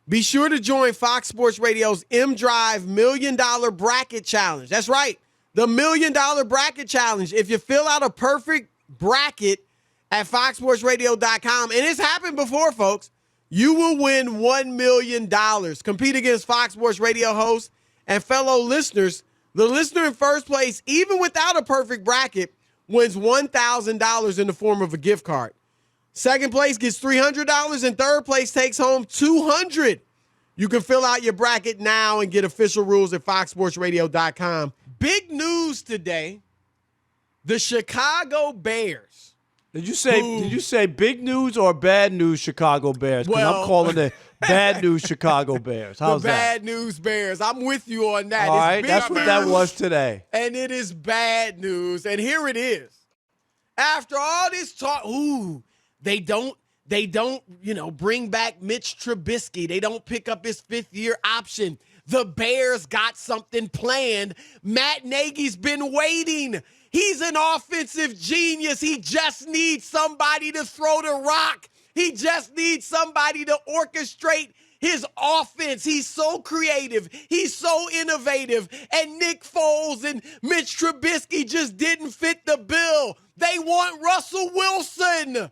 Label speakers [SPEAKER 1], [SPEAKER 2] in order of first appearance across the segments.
[SPEAKER 1] Be sure to join Fox Sports Radio's M-Drive $1 Million Bracket Challenge. That's right, the $1 Million Bracket Challenge. If you fill out a perfect bracket at foxsportsradio.com, and it's happened before, folks, you will win $1 million. Compete against Fox Sports Radio hosts and fellow listeners. The listener in first place, even without a perfect bracket, wins $1,000 in the form of a gift card. Second place gets $300, and third place takes home $200. You can fill out your bracket now and get official rules at foxsportsradio.com. Big news today, the Chicago Bears.
[SPEAKER 2] Did you say big news or bad news Chicago Bears? Because I'm calling it bad news Chicago Bears. How's that?
[SPEAKER 1] Bad news Bears. I'm with you on that.
[SPEAKER 2] All right, that's what that was today.
[SPEAKER 1] And it is bad news. And here it is. After all this talk, they don't, bring back Mitch Trubisky. They don't pick up his fifth-year option. The Bears got something planned. Matt Nagy's been waiting. He's an offensive genius. He just needs somebody to throw the rock. He just needs somebody to orchestrate his offense. He's so creative. He's so innovative. And Nick Foles and Mitch Trubisky just didn't fit the bill. They want Russell Wilson.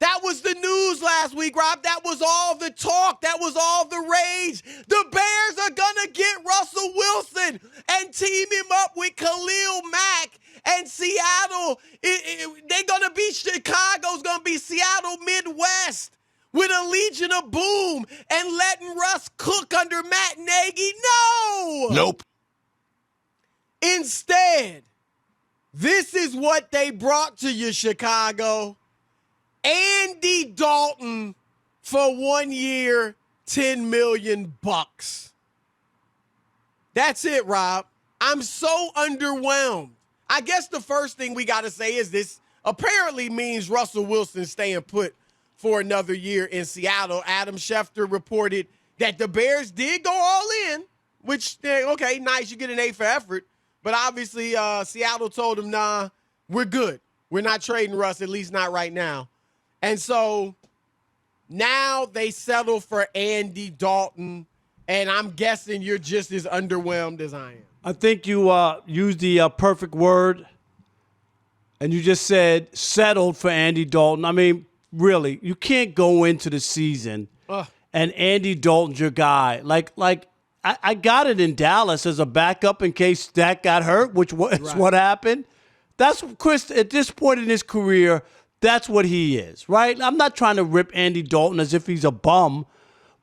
[SPEAKER 1] That was the news last week, Rob. That was all the talk. That was all the rage. The Bears are going to get Russell Wilson and team him up with Khalil Mack. And Seattle, they're going to be Chicago's going to be Seattle Midwest with a Legion of Boom and letting Russ cook under Matt Nagy. No!
[SPEAKER 3] Nope.
[SPEAKER 1] Instead, this is what they brought to you, Chicago. Andy Dalton for 1 year, $10 million. That's it, Rob. I'm so underwhelmed. I guess the first thing we got to say is this apparently means Russell Wilson staying put for another year in Seattle. Adam Schefter reported that the Bears did go all in, which, okay, nice, you get an A for effort. But obviously Seattle told him, nah, we're good. We're not trading Russ, at least not right now. And so now they settle for Andy Dalton, and I'm guessing you're just as underwhelmed as I am.
[SPEAKER 2] I think you used the perfect word, and you just said settled for Andy Dalton. I mean, really, you can't go into the season and Andy Dalton's your guy. Like I got it in Dallas as a backup in case Dak got hurt, which was what happened. That's Chris, at this point in his career, that's what he is, right? I'm not trying to rip Andy Dalton as if he's a bum.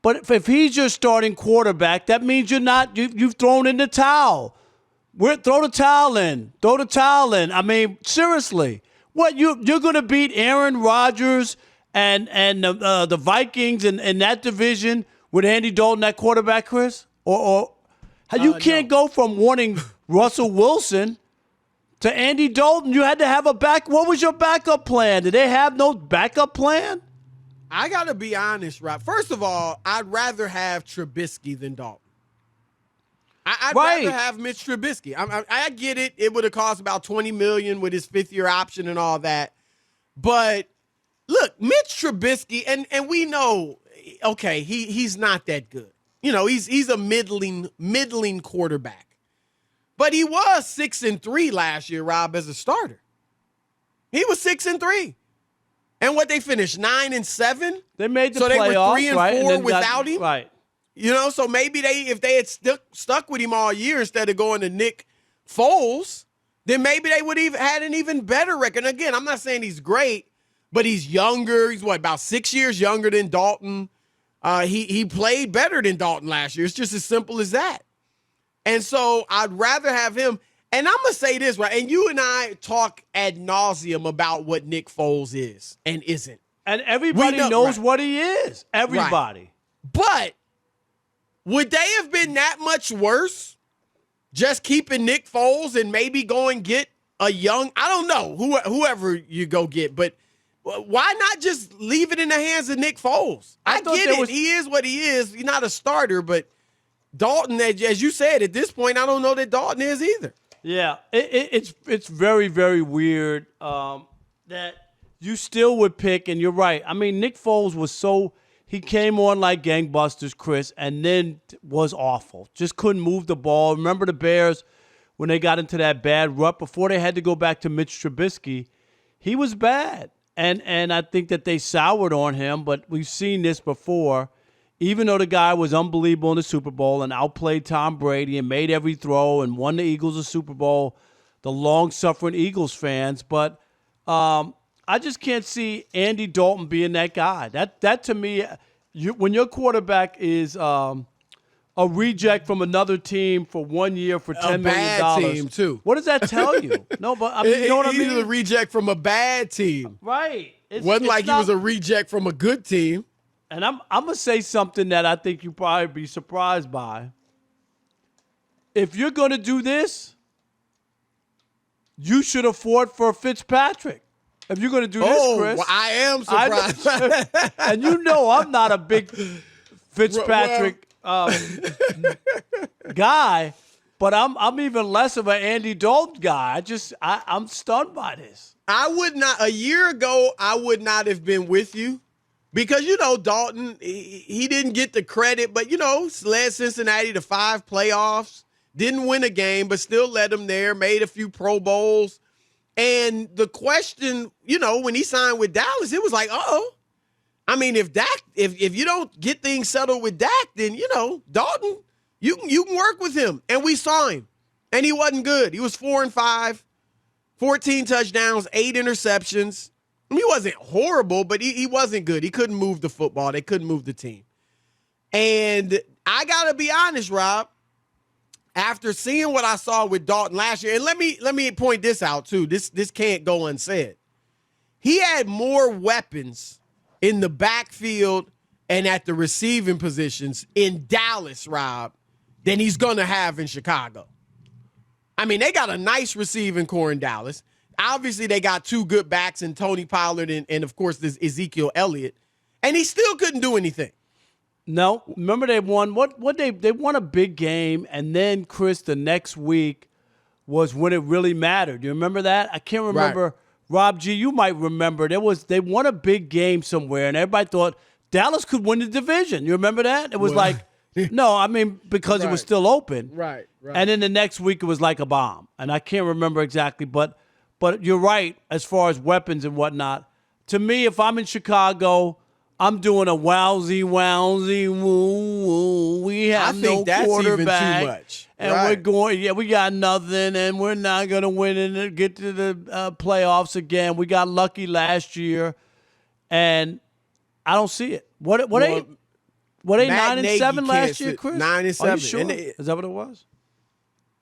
[SPEAKER 2] But if he's your starting quarterback, that means you've thrown in the towel. Throw the towel in. Throw the towel in. I mean, seriously. What, you're going to beat Aaron Rodgers and the Vikings in that division with Andy Dalton at quarterback, Chris? Or you can't go from wanting Russell Wilson to Andy Dalton. You had to have a back. What was your backup plan? Did they have no backup plan?
[SPEAKER 1] I got to be honest, Rob. First of all, I'd rather have Trubisky than Dalton. I'd rather have Mitch Trubisky. I get it. It would have cost about $20 million with his fifth-year option and all that. But, look, Mitch Trubisky, and we know, okay, he's not that good. He's a middling quarterback. But he was 6-3 last year, Rob, as a starter. He was 6-3. And what, they finished 9-7?
[SPEAKER 2] They made the playoffs,
[SPEAKER 1] so they were 3-4 without him.
[SPEAKER 2] Right.
[SPEAKER 1] So maybe if they had stuck with him all year instead of going to Nick Foles, then maybe they would have had an even better record. And again, I'm not saying he's great, but he's younger. He's about 6 years younger than Dalton. He played better than Dalton last year. It's just as simple as that. And so I'd rather have him. And I'm going to say this, right? And you and I talk ad nauseum about what Nick Foles is and isn't.
[SPEAKER 2] And everybody knows what he is. Everybody.
[SPEAKER 1] Right. But would they have been that much worse just keeping Nick Foles and maybe going get a young, I don't know, whoever you go get, but why not just leave it in the hands of Nick Foles? I get it. He is what he is. He's not a starter, but Dalton, as you said, at this point, I don't know that Dalton is either.
[SPEAKER 2] Yeah, it's very, very weird that you still would pick, and you're right. I mean, Nick Foles was so he came on like gangbusters, Chris, and then was awful. Just couldn't move the ball. Remember the Bears when they got into that bad rut before they had to go back to Mitch Trubisky? He was bad. And I think that they soured on him, but we've seen this before. Even though the guy was unbelievable in the Super Bowl and outplayed Tom Brady and made every throw and won the Eagles a Super Bowl, the long-suffering Eagles fans, but I just can't see Andy Dalton being that guy. That to me, when your quarterback is a reject from another team for 1 year for $10 million,
[SPEAKER 1] a bad team too.
[SPEAKER 2] What does that tell you? No, but I mean, you know what I mean?
[SPEAKER 1] He was a reject from a bad team,
[SPEAKER 2] right?
[SPEAKER 1] Wasn't like he was a reject from a good team.
[SPEAKER 2] And I'm gonna say something that I think you probably be surprised by. If you're gonna do this, you should afford for Fitzpatrick. If you're gonna do this, Chris,
[SPEAKER 1] well, I am surprised.
[SPEAKER 2] And you know I'm not a big Fitzpatrick guy, but I'm even less of an Andy Dalton guy. I'm stunned by this.
[SPEAKER 1] I would not. A year ago, I would not have been with you. Because, Dalton, he didn't get the credit, but, led Cincinnati to 5 playoffs, didn't win a game, but still led them there, made a few Pro Bowls. And the question, when he signed with Dallas, it was like, I mean, if you don't get things settled with Dak, then, Dalton, you can work with him. And we saw him. And he wasn't good. He was 4-5, 14 touchdowns, 8 interceptions. I mean, he wasn't horrible, but he wasn't good. He couldn't move the football. They couldn't move the team. And I got to be honest, Rob, after seeing what I saw with Dalton last year, and let me point this out, too. This can't go unsaid. He had more weapons in the backfield and at the receiving positions in Dallas, Rob, than he's going to have in Chicago. I mean, they got a nice receiving core in Dallas. Obviously, they got 2 good backs in Tony Pollard and of course, this Ezekiel Elliott. And he still couldn't do anything.
[SPEAKER 2] No. Remember they won they won a big game, and then, Chris, the next week was when it really mattered. You remember that? I can't remember. Right. Rob G, you might remember. They won a big game somewhere, and everybody thought Dallas could win the division. You remember that? It was no, I mean, because it was still open.
[SPEAKER 1] Right.
[SPEAKER 2] And then the next week it was like a bomb. And I can't remember exactly, but you're right as far as weapons and whatnot. To me, if I'm in Chicago, I'm doing a wowsy, woo. We have no quarterback.
[SPEAKER 1] Even too much.
[SPEAKER 2] And we're going, we got nothing, and we're not going to win and get to the playoffs again. We got lucky last year, and I don't see it. What they 9-7 last year, Chris?
[SPEAKER 1] 9-7.
[SPEAKER 2] Are you sure? Is that what it was?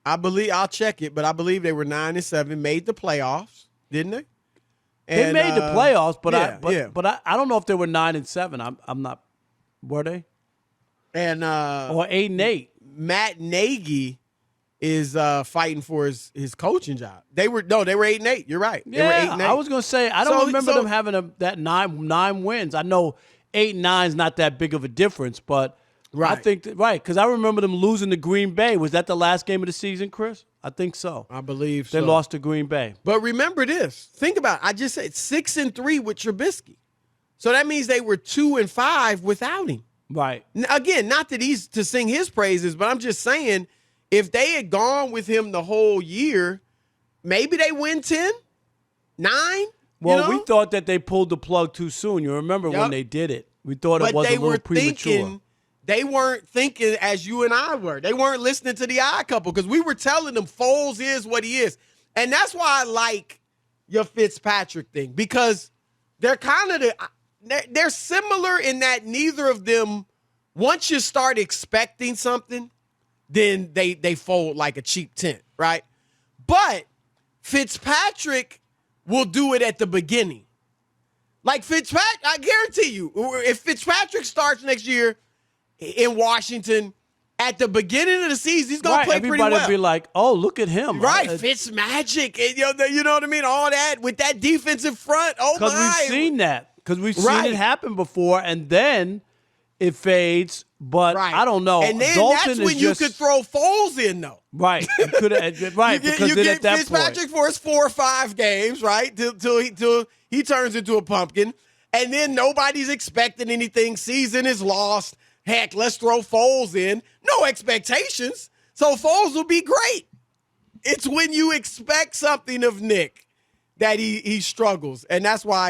[SPEAKER 1] I believe, I'll check it, but I believe they were 9-7, made the playoffs, didn't they?
[SPEAKER 2] They made the playoffs, but I don't know if they were 9-7. I'm not. Were they?
[SPEAKER 1] And
[SPEAKER 2] or 8-8.
[SPEAKER 1] Matt Nagy is fighting for his coaching job. They were 8-8. You're right. They were 8-8.
[SPEAKER 2] I was gonna say I don't remember them having that nine wins. I know 8-9 is not that big of a difference, but. Right. I think because I remember them losing to Green Bay. Was that the last game of the season, Chris? I think so.
[SPEAKER 1] I believe so.
[SPEAKER 2] They lost to Green Bay.
[SPEAKER 1] But remember this. Think about it. I just said 6-3 with Trubisky. So that means they were 2-5 without him.
[SPEAKER 2] Right.
[SPEAKER 1] Again, not that he's to sing his praises, but I'm just saying if they had gone with him the whole year, maybe they win 10, 9.
[SPEAKER 2] Well, we thought that they pulled the plug too soon. You remember when they did it. We thought it was a little premature.
[SPEAKER 1] They weren't thinking as you and I were. They weren't listening to the odd couple because we were telling them Foles is what he is. And that's why I like your Fitzpatrick thing because they're kind of they're similar in that neither of them, once you start expecting something, then they fold like a cheap tent, right? But Fitzpatrick will do it at the beginning. Like Fitzpatrick, I guarantee you, if Fitzpatrick starts next year in Washington, at the beginning of the season, he's going to play pretty well.
[SPEAKER 2] Everybody will be like, oh, look at him.
[SPEAKER 1] Right, Fitzmagic. You know what I mean? All that with that defensive front. Oh, my.
[SPEAKER 2] Because we've seen that. Because we've seen it happen before, and then it fades. But I don't know.
[SPEAKER 1] And then
[SPEAKER 2] Dalton
[SPEAKER 1] that's when you could throw Foles in, though.
[SPEAKER 2] Right. Because
[SPEAKER 1] you
[SPEAKER 2] then
[SPEAKER 1] get
[SPEAKER 2] at that
[SPEAKER 1] Fitzpatrick
[SPEAKER 2] point,
[SPEAKER 1] for his 4 or 5 games, right? Till he turns into a pumpkin. And then nobody's expecting anything. Season is lost. Heck, let's throw Foles in. No expectations. So Foles will be great. It's when you expect something of Nick that he struggles. And that's why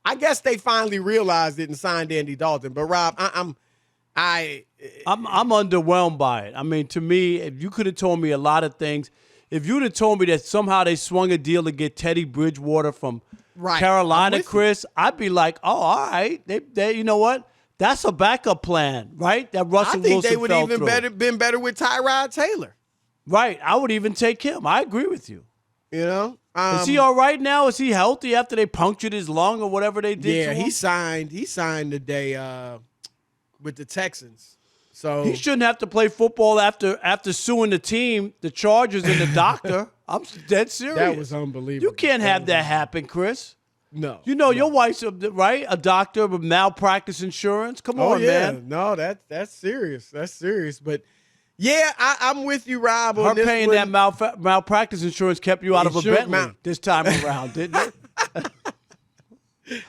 [SPEAKER 1] I guess they finally realized it and signed Andy Dalton. But Rob, I'm
[SPEAKER 2] underwhelmed by it. I mean, to me, if you could have told me a lot of things, if you'd have told me that somehow they swung a deal to get Teddy Bridgewater from Carolina, Chris, I'd be like, oh, all right. They you know what? That's a backup plan, right? That Russell Wilson fell through. I think they would
[SPEAKER 1] even been better with Tyrod Taylor.
[SPEAKER 2] Right. I would even take him. I agree with you.
[SPEAKER 1] You know?
[SPEAKER 2] Is he all right now? Is he healthy after they punctured his lung or whatever they did to him?
[SPEAKER 1] He signed today with the Texans. So
[SPEAKER 2] he shouldn't have to play football after suing the team, the Chargers, and the doctor. I'm dead serious.
[SPEAKER 1] That was unbelievable.
[SPEAKER 2] You can't have that happen, Chris.
[SPEAKER 1] No.
[SPEAKER 2] You know, your wife's a doctor with malpractice insurance. Come on, man.
[SPEAKER 1] No, that's serious. That's serious. But yeah, I'm with you, Rob.
[SPEAKER 2] Her paying that malpractice insurance kept you out of a Bentley this time around, didn't it?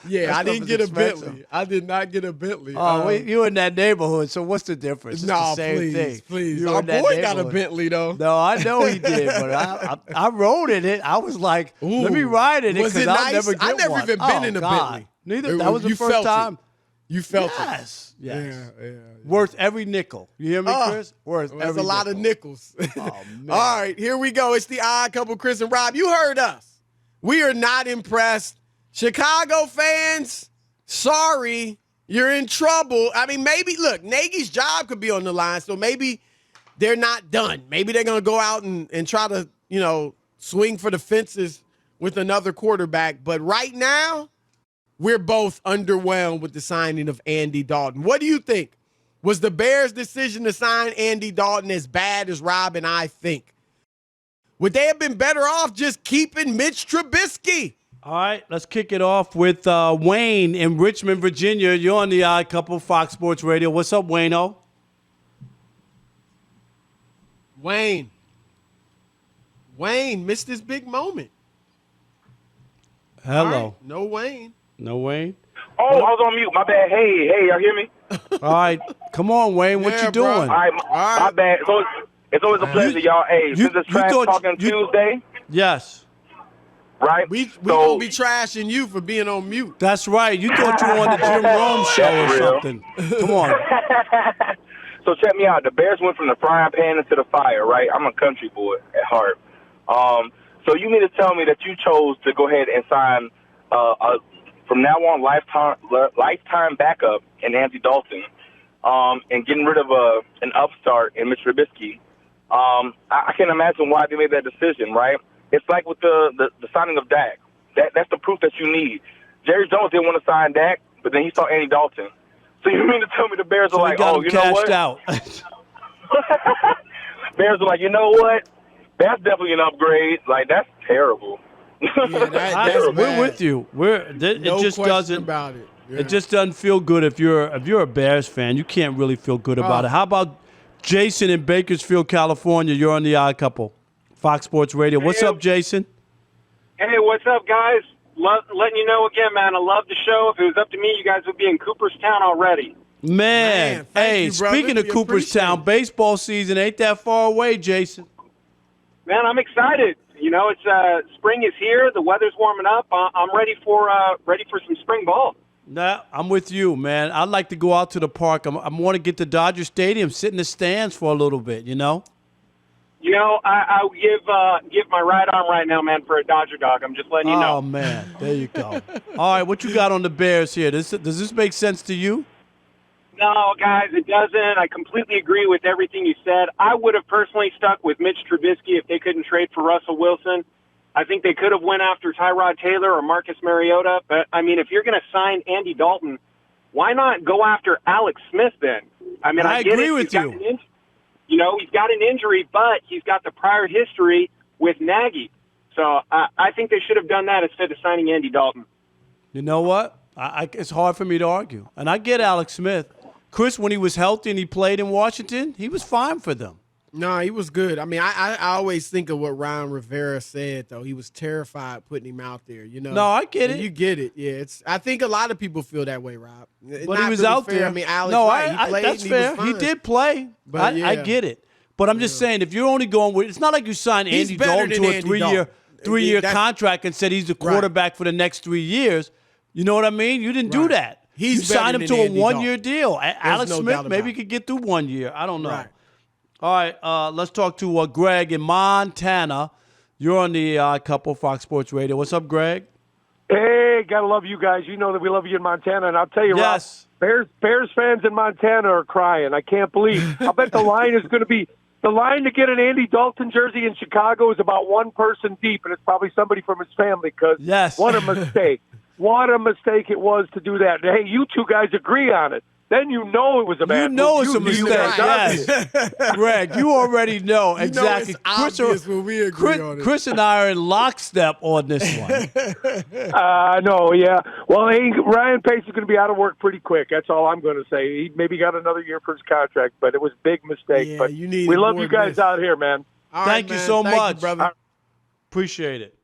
[SPEAKER 1] Yeah, I didn't get a Bentley. I did not get a Bentley.
[SPEAKER 2] Oh, you're in that neighborhood, so what's the difference? It's the same thing.
[SPEAKER 1] Please. Our boy got a Bentley, though.
[SPEAKER 2] No, I know he did, but I rode in it. I was like, let me ride in it because I'll never get one.
[SPEAKER 1] I never even been in a Bentley.
[SPEAKER 2] Neither. That was the first time.
[SPEAKER 1] You felt it.
[SPEAKER 2] Yes.
[SPEAKER 1] Yeah.
[SPEAKER 2] Worth every nickel. You hear me, Chris? Worth every nickel.
[SPEAKER 1] There's a lot of nickels.
[SPEAKER 2] Oh, man.
[SPEAKER 1] All right, here we go. It's the Odd Couple, Chris and Rob. You heard us. We are not impressed. Chicago fans, sorry, you're in trouble. I mean, maybe, look, Nagy's job could be on the line, so maybe they're not done. Maybe they're going to go out and try to, swing for the fences with another quarterback. But right now, we're both underwhelmed with the signing of Andy Dalton. What do you think? Was the Bears' decision to sign Andy Dalton as bad as Rob and I think? Would they have been better off just keeping Mitch Trubisky?
[SPEAKER 2] All right, let's kick it off with Wayne in Richmond, Virginia. You're on the Odd Couple, Fox Sports Radio. What's up, Wayne-O?
[SPEAKER 1] Wayne missed this big moment.
[SPEAKER 2] Hello.
[SPEAKER 1] Right, no Wayne.
[SPEAKER 2] No Wayne?
[SPEAKER 3] Oh, I was on mute. My bad. Hey, y'all hear me?
[SPEAKER 2] All right, come on, Wayne. What you doing?
[SPEAKER 3] All right, my bad. It's always a pleasure, y'all. Hey, since it's Trash Talking Tuesday.
[SPEAKER 2] Yes.
[SPEAKER 3] Right?
[SPEAKER 1] We gonna be trashing you for being on mute.
[SPEAKER 2] That's right. You thought you were on the Jim Rome show or something. Come on.
[SPEAKER 3] So check me out. The Bears went from the frying pan into the fire, right? I'm a country boy at heart. So you mean to tell me that you chose to go ahead and sign from now on lifetime backup in Andy Dalton and getting rid of an upstart in Mitch Trubisky? I can't imagine why they made that decision, right? It's like with the signing of Dak. That's the proof that you need. Jerry Jones didn't want to sign Dak, but then he saw Andy Dalton. So you mean to tell me the Bears are like, oh, you know what?
[SPEAKER 2] Out.
[SPEAKER 3] Bears are like, you know what? That's definitely an upgrade. Like, that's terrible.
[SPEAKER 1] Yeah, that's
[SPEAKER 2] we're with you. It just doesn't
[SPEAKER 1] about it. Yeah.
[SPEAKER 2] It just doesn't feel good if you're a Bears fan. You can't really feel good about it. How about Jason in Bakersfield, California? You're on the Odd Couple, Fox Sports Radio. What's up, Jason?
[SPEAKER 4] Hey, what's up, guys? Letting you know again, man, I love the show. If it was up to me, you guys would be in Cooperstown already.
[SPEAKER 2] Man, hey,
[SPEAKER 1] you, brother.
[SPEAKER 2] Speaking of Cooperstown, baseball season ain't that far away, Jason.
[SPEAKER 4] Man, I'm excited. You know, it's spring is here. The weather's warming up. I'm ready for some spring ball.
[SPEAKER 2] Nah, I'm with you, man. I'd like to go out to the park. I want to get to Dodger Stadium, sit in the stands for a little bit, you know?
[SPEAKER 4] You know, I'll give my right arm right now, man, for a Dodger dog. I'm just letting you know.
[SPEAKER 2] Oh, man. There you go. All right, what you got on the Bears here? Does this make sense to you?
[SPEAKER 4] No, guys, it doesn't. I completely agree with everything you said. I would have personally stuck with Mitch Trubisky if they couldn't trade for Russell Wilson. I think they could have went after Tyrod Taylor or Marcus Mariota. But, I mean, if you're going to sign Andy Dalton, why not go after Alex Smith then? I mean, I
[SPEAKER 2] agree with you.
[SPEAKER 4] You know, he's got an injury, but he's got the prior history with Nagy. So I think they should have done that instead of signing Andy Dalton.
[SPEAKER 2] You know what? It's hard for me to argue. And I get Alex Smith. Chris, when he was healthy and he played in Washington, he was fine for them.
[SPEAKER 1] No, he was good. I mean, I always think of what Ron Rivera said, though. He was terrified putting him out there, you know.
[SPEAKER 2] No, I get
[SPEAKER 1] And
[SPEAKER 2] it.
[SPEAKER 1] you get it. Yeah, I think a lot of people feel that way, Rob.
[SPEAKER 2] But he was out there.
[SPEAKER 1] I mean, Alex,
[SPEAKER 2] no,
[SPEAKER 1] right, he played
[SPEAKER 2] that's
[SPEAKER 1] and
[SPEAKER 2] fair.
[SPEAKER 1] He was
[SPEAKER 2] He
[SPEAKER 1] fine.
[SPEAKER 2] did play.
[SPEAKER 1] But
[SPEAKER 2] I get it. But I'm just saying, if you're only going with, it's not like you signed
[SPEAKER 1] He's
[SPEAKER 2] Andy
[SPEAKER 1] better
[SPEAKER 2] Dalton
[SPEAKER 1] than
[SPEAKER 2] to a
[SPEAKER 1] Andy
[SPEAKER 2] three-year
[SPEAKER 1] Dalton. That's-
[SPEAKER 2] contract and said he's the quarterback for the next 3 years. You know what I mean? You didn't do that.
[SPEAKER 1] He's
[SPEAKER 2] you signed
[SPEAKER 1] better
[SPEAKER 2] him to
[SPEAKER 1] than
[SPEAKER 2] a
[SPEAKER 1] Andy
[SPEAKER 2] one-year
[SPEAKER 1] Dalton.
[SPEAKER 2] deal. Alex
[SPEAKER 1] no
[SPEAKER 2] Smith,
[SPEAKER 1] doubt
[SPEAKER 2] maybe
[SPEAKER 1] about
[SPEAKER 2] he could get through 1 year. I don't know.
[SPEAKER 1] Right.
[SPEAKER 2] All right, let's talk to Greg in Montana. You're on the Couple Fox Sports Radio. What's up, Greg?
[SPEAKER 5] Hey, gotta love you guys. You know that we love you in Montana, and I'll tell you,
[SPEAKER 2] Yes.
[SPEAKER 5] Rob, Bears fans in Montana are crying. I can't believe. I bet the line is going to be the line to get an Andy Dalton jersey in Chicago is about one person deep, and it's probably somebody from his family. Because
[SPEAKER 2] Yes.
[SPEAKER 5] what a mistake! What a mistake it was to do that. And, hey, you two guys agree on it. Then you know it was a bad
[SPEAKER 2] You know
[SPEAKER 5] move.
[SPEAKER 2] it's a
[SPEAKER 5] You
[SPEAKER 2] mistake.
[SPEAKER 5] guys
[SPEAKER 2] Yes. Greg, you already know exactly.
[SPEAKER 1] it's obvious when we agree on it.
[SPEAKER 2] Chris and I are in lockstep on this one.
[SPEAKER 5] No, yeah. Well, hey, Ryan Pace is going to be out of work pretty quick. That's all I'm going to say. He maybe got another year for his contract, but it was a big mistake.
[SPEAKER 1] Yeah,
[SPEAKER 5] but
[SPEAKER 1] you need
[SPEAKER 5] we love
[SPEAKER 1] more
[SPEAKER 5] you guys
[SPEAKER 1] than
[SPEAKER 5] out here, man.
[SPEAKER 1] All
[SPEAKER 2] Thank
[SPEAKER 1] right,
[SPEAKER 2] you
[SPEAKER 1] man.
[SPEAKER 2] so
[SPEAKER 1] Thank
[SPEAKER 2] much.
[SPEAKER 1] you, brother.
[SPEAKER 2] Appreciate it.